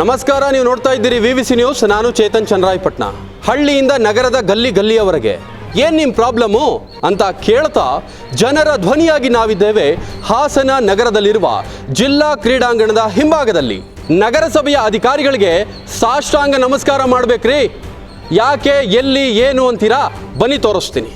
ನಮಸ್ಕಾರ, ನೀವು ನೋಡ್ತಾ ಇದ್ದೀರಿ ವಿವಿಸಿ ನ್ಯೂಸ್. ನಾನು ಚೇತನ್ ಚನ್ನರಾಯಪಟ್ಟಣ. ಹಳ್ಳಿಯಿಂದ ನಗರದ ಗಲ್ಲಿ ಗಲ್ಲಿಯವರೆಗೆ ಏನು ನಿಮ್ಮ ಪ್ರಾಬ್ಲಮ್ಮು ಅಂತ ಕೇಳ್ತಾ ಜನರ ಧ್ವನಿಯಾಗಿ ನಾವಿದ್ದೇವೆ ಹಾಸನ ನಗರದಲ್ಲಿರುವ ಜಿಲ್ಲಾ ಕ್ರೀಡಾಂಗಣದ ಹಿಂಭಾಗದಲ್ಲಿ. ನಗರಸಭೆಯ ಅಧಿಕಾರಿಗಳಿಗೆ ಸಾಷ್ಟಾಂಗ ನಮಸ್ಕಾರ ಮಾಡಬೇಕ್ರಿ. ಯಾಕೆ, ಎಲ್ಲಿ, ಏನು ಅಂತೀರಾ? ಬನ್ನಿ ತೋರಿಸ್ತೀನಿ.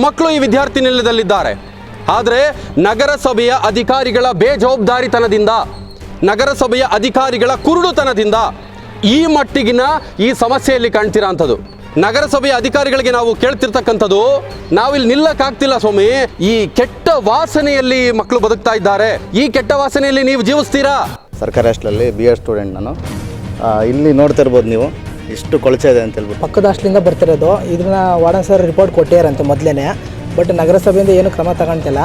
ಮಕ್ಕಳು ಈ ವಿದ್ಯಾರ್ಥಿ ನಿಲಯದಲ್ಲಿದ್ದಾರೆ. ಆದರೆ ನಗರಸಭೆಯ ಅಧಿಕಾರಿಗಳ ಬೇಜವಾಬ್ದಾರಿತನದಿಂದ, ನಗರಸಭೆಯ ಅಧಿಕಾರಿಗಳ ಕುರುಡುತನದಿಂದ ಈ ಮಟ್ಟಿಗಿನ ಈ ಸಮಸ್ಯೆಯಲ್ಲಿ ಕಾಣ್ತೀರಾ ಅಂಥದ್ದು. ನಗರಸಭೆಯ ಅಧಿಕಾರಿಗಳಿಗೆ ನಾವು ಕೇಳ್ತಿರ್ತಕ್ಕಂಥದ್ದು, ನಾವಿಲ್ಲಿ ನಿಲ್ಲಕ್ಕಾಗ್ತಿಲ್ಲ ಸ್ವಾಮಿ, ಈ ಕೆಟ್ಟ ವಾಸನೆಯಲ್ಲಿ ಮಕ್ಕಳು ಬದುಕ್ತಾ ಇದ್ದಾರೆ, ಈ ಕೆಟ್ಟ ವಾಸನೆಯಲ್ಲಿ ನೀವು ಜೀವಿಸ್ತೀರಾ? ಸರ್ಕಾರಿ ಹಾಸ್ಟೆಲಲ್ಲಿ BEd ಸ್ಟೂಡೆಂಟ್ ನಾನು. ಇಲ್ಲಿ ನೋಡ್ತಾ ಇರ್ಬೋದು ನೀವು, ಇಷ್ಟು ಕೊಳಚೆ ಇದೆ ಅಂತ ಹೇಳ್ಬಿಟ್ಟು. ಪಕ್ಕದ ಹಾಸ್ಟೆಲಿಂದ ಬರ್ತಿರೋದು. ಇದನ್ನ ವಾರ್ಡನ್ ಸರ್ ರಿಪೋರ್ಟ್ ಕೊಟ್ಟಿಯಾರಂತೆ ಮೊದಲೇ, ಬಟ್ ನಗರಸಭೆಯಿಂದ ಏನು ಕ್ರಮ ತಗೊಂತಿಲ್ಲ.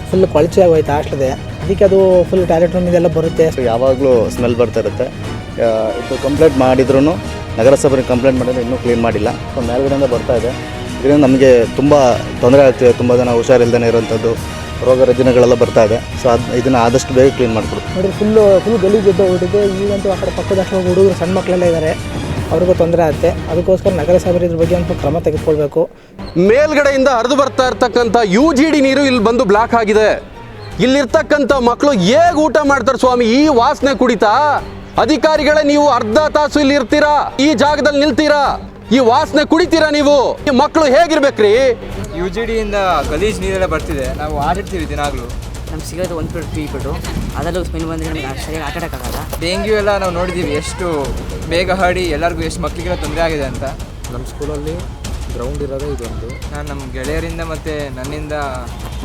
ಫುಲ್ ಕೊಳಚೆ ಆಗೋಯ್ತು ಹಾಸ್ಟೆಲ್ದೆ. ಅದಕ್ಕೆ ಅದು ಫುಲ್ ಟಾಯ್ಲೆಟ್ ರೂಮಿದೆಲ್ಲ ಬರುತ್ತೆ. ಯಾವಾಗಲೂ ಸ್ಮೆಲ್ ಬರ್ತಾ ಇರುತ್ತೆ. ಇದು ಕಂಪ್ಲೇಂಟ್ ಮಾಡಿದ್ರು, ನಗರಸಭೆ ಕಂಪ್ಲೇಂಟ್ ಮಾಡಿದ್ರೆ ಇನ್ನೂ ಕ್ಲೀನ್ ಮಾಡಿಲ್ಲ. ಮೇಲ್ಗಡೆಯಿಂದ ಬರ್ತಾ ಇದೆ. ಇದರಿಂದ ನಮಗೆ ತುಂಬ ತೊಂದರೆ ಆಗ್ತಿದೆ. ತುಂಬ ಜನ ಹುಷಾರಿಲ್ದೇ ಇರೋಂಥದ್ದು, ರೋಗ ರುಜಿನಗಳೆಲ್ಲ ಬರ್ತಾ ಇದೆ. ಸೊ ಇದನ್ನು ಆದಷ್ಟು ಬೇಗ ಕ್ಲೀನ್ ಮಾಡಿಕೊಡು. ನೋಡಿ, ಫುಲ್ ಗಲೀಜು ಹೊಡಿದೆ. ಈಗಂತೂ ಆ ಕಡೆ ಪಕ್ಕದ ಹಾಸ್ಟೆಲ್ ಹುಡುಗರು ಸಣ್ಣ ಮಕ್ಕಳೆಲ್ಲ ಇದ್ದಾರೆ, ಅವ್ರಿಗೂ ತೊಂದರೆ ಆಗುತ್ತೆ. ಅದಕ್ಕೋಸ್ಕರ ನಗರಸಭೆ ಇದ್ರ ಬಗ್ಗೆ ಒಂದು ಕ್ರಮ ತೆಗೆದುಕೊಳ್ಬೇಕು. ಮೇಲ್ಗಡೆಯಿಂದ ಹರಿದು ಬರ್ತಾ ಇರ್ತಕ್ಕಂಥ UGD ನೀರು ಇಲ್ಲಿ ಬಂದು ಬ್ಲಾಕ್ ಆಗಿದೆ. ಇಲ್ಲಿರ್ತಕ್ಕಂಥ ಮಕ್ಕಳು ಹೇಗೆ ಊಟ ಮಾಡ್ತಾರೆ ಸ್ವಾಮಿ ಈ ವಾಸನೆ ಕುಡಿತಾ? ಅಧಿಕಾರಿಗಳೇ, ನೀವು ಅರ್ಧ ತಾಸು ಇಲ್ಲಿ ಇರ್ತೀರಾ, ಈ ಜಾಗದಲ್ಲಿ ನಿಲ್ತೀರಾ, ಈ ವಾಸನೆ ಕುಡಿತೀರಾ ನೀವು? ಈ ಮಕ್ಕಳು ಹೇಗಿರ್ಬೇಕ್ರಿ? UGD ಇಂದ ಗಲೀಜ್ ನೀರೆಲ್ಲ ಬರ್ತಿದೆ. ನಾವು ಆಡಿರ್ತೀವಿ ದಿನಾಗ್ಲೂ. ನಮ್ಗೆ ಸಿಗೋದು 1 ಪೀರಿಯಡ್ 3 ಪೀರಿಯಡು, ಅದರಲ್ಲೂ ಸ್ಮೆಲ್ ಬಂದರೆ ನಮ್ಗೆ ಸರಿಯಾಗಿ ಆಟ ಆಡೋಕ್ಕಾಗಲ್ಲ. ಡೆಂಗ್ಯೂ ಎಲ್ಲ ನಾವು ನೋಡಿದ್ದೀವಿ, ಎಷ್ಟು ಬೇಗ ಹರಡಿ ಎಲ್ಲರಿಗೂ ಎಷ್ಟು ಮಕ್ಕಳಿಗೆಲ್ಲ ತೊಂದರೆ ಆಗಿದೆ ಅಂತ. ನಮ್ಮ ಸ್ಕೂಲಲ್ಲಿ ಗ್ರೌಂಡ್ ಇರೋದೇ ಇದೊಂದು. ನಾನು ನಮ್ಮ ಗೆಳೆಯರಿಂದ ಮತ್ತು ನನ್ನಿಂದ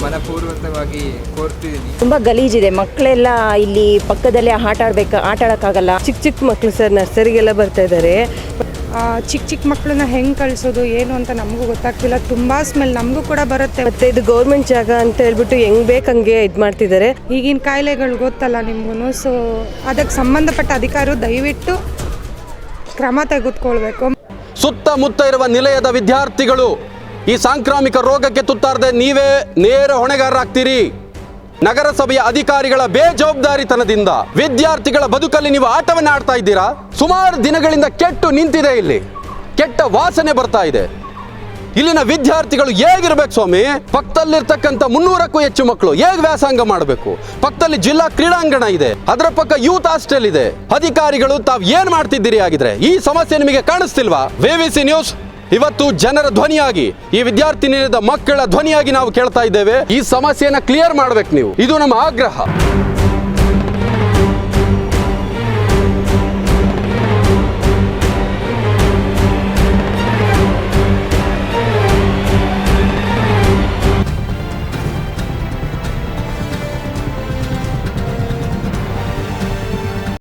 ಮನಪೂರ್ವಕವಾಗಿ ಕೋರ್ತಿದ್ದೀನಿ. ತುಂಬ ಗಲೀಜಿದೆ. ಮಕ್ಕಳೆಲ್ಲ ಇಲ್ಲಿ ಪಕ್ಕದಲ್ಲೇ ಆಟ ಆಡೋಕ್ಕಾಗಲ್ಲ. ಚಿಕ್ಕ ಮಕ್ಕಳು ಸರ್ ನರ್ಸರಿಗೆಲ್ಲ ಬರ್ತಾ ಇದ್ದಾರೆ. ಚಿಕ್ಕ ಮಕ್ಕಳನ್ನ ಹೆಂಗೆ ಕಳಿಸೋದು ಏನು ಅಂತ ನಮಗೂ ಗೊತ್ತಾಗ್ತಿಲ್ಲ. ತುಂಬ ಸ್ಮೆಲ್ ನಮಗೂ ಕೂಡ ಬರುತ್ತೆ. ಮತ್ತು ಇದು ಗೌರ್ಮೆಂಟ್ ಜಾಗ ಅಂತ ಹೇಳ್ಬಿಟ್ಟು ಹೆಂಗೆ ಬೇಕಂಗೆ ಇದು ಮಾಡ್ತಿದ್ದಾರೆ. ಈಗಿನ ಕಾಯಿಲೆಗಳು ಗೊತ್ತಲ್ಲ ನಿಮಗೂ. ಸೊ ಅದಕ್ಕೆ ಸಂಬಂಧಪಟ್ಟ ಅಧಿಕಾರಿಗಳು ದಯವಿಟ್ಟು ಕ್ರಮ ತೆಗೆದುಕೊಳ್ಬೇಕು. ಸುತ್ತಮುತ್ತ ಇರುವ ನಿಲಯದ ವಿದ್ಯಾರ್ಥಿಗಳು ಈ ಸಾಂಕ್ರಾಮಿಕ ರೋಗಕ್ಕೆ ತುತ್ತಾರದೆ ನೀವೇ ನೇರ ಹೊಣೆಗಾರರಾಗ್ತೀರಿ. ನಗರಸಭೆಯ ಅಧಿಕಾರಿಗಳ ಬೇಜವಾಬ್ದಾರಿತನದಿಂದ ವಿದ್ಯಾರ್ಥಿಗಳ ಬದುಕಲ್ಲಿ ನೀವು ಆಟವನ್ನು ಆಡ್ತಾ ಇದ್ದೀರಾ. ಸುಮಾರು ದಿನಗಳಿಂದ ಕೆಟ್ಟು ನಿಂತಿದೆ, ಇಲ್ಲಿ ಕೆಟ್ಟ ವಾಸನೆ ಬರ್ತಾ ಇದೆ. ಇಲ್ಲಿನ ವಿದ್ಯಾರ್ಥಿಗಳು ಹೇಗಿರ್ಬೇಕು ಸ್ವಾಮಿ? ಪಕ್ಕದಲ್ಲಿರ್ತಕ್ಕಂಥ 300ಕ್ಕೂ ಹೆಚ್ಚು ಮಕ್ಕಳು ಹೇಗೆ ವ್ಯಾಸಂಗ ಮಾಡಬೇಕು? ಪಕ್ಕದಲ್ಲಿ ಜಿಲ್ಲಾ ಕ್ರೀಡಾಂಗಣ ಇದೆ, ಅದರ ಪಕ್ಕ ಯೂತ್ ಹಾಸ್ಟೆಲ್ ಇದೆ. ಅಧಿಕಾರಿಗಳು ತಾವು ಏನ್ ಮಾಡ್ತಿದ್ದೀರಿ ಆಗಿದ್ರೆ? ಈ ಸಮಸ್ಯೆ ನಿಮಗೆ ಕಾಣಿಸ್ತಿಲ್ವಾ? ವಿವಿಸಿ ನ್ಯೂಸ್ ಇವತ್ತು ಜನರ ಧ್ವನಿಯಾಗಿ, ಈ ವಿದ್ಯಾರ್ಥಿ ನಿಲಯದ ಮಕ್ಕಳ ಧ್ವನಿಯಾಗಿ ನಾವು ಕೇಳ್ತಾ ಇದ್ದೇವೆ. ಈ ಸಮಸ್ಯೆಯನ್ನ ಕ್ಲಿಯರ್ ಮಾಡ್ಬೇಕು ನೀವು, ಇದು ನಮ್ಮ ಆಗ್ರಹ.